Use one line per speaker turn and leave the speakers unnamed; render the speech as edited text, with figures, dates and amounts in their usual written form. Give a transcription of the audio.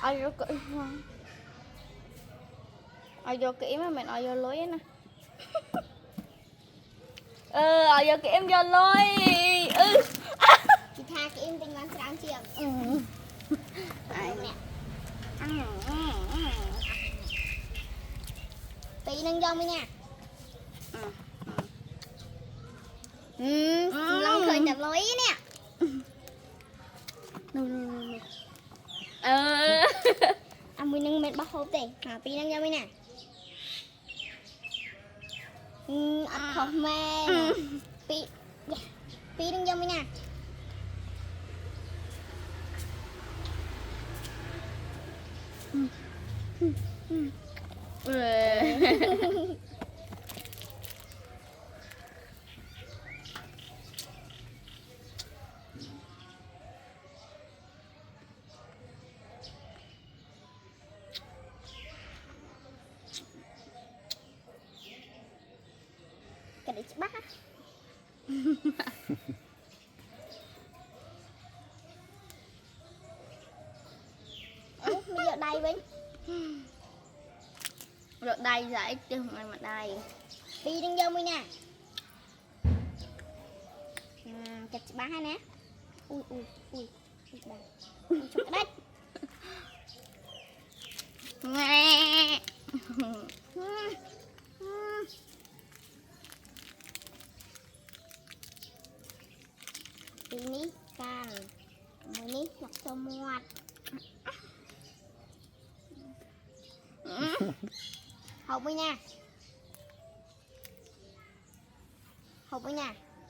Ai vô kỹ không? Ai vô kỹ mà mình ai vô lối nè. Ai vô kỹ em vô lối.
Chị tha cái em tình ngon sáng chiều.
Ai nè.
Tí nâng dông đi nha. Long khởi nhập lối nè. Mình nâng mệt bóc hộp đi. Tí nâng dông đi nè. Ất không mê. Tí nâng dông đi nè. Cái đấy chị bắt á. Bây giờ đây Vinh.
Rồi đây giải chứ không ai mà đây.
Đi đừng vô mình nè. Chặt chị bắt nè. Ui. Chụp cái đất.
Nghe.
Tí ní càng. Mới ní nhặt sơ muột. Hộp với nha. Hộp với nha.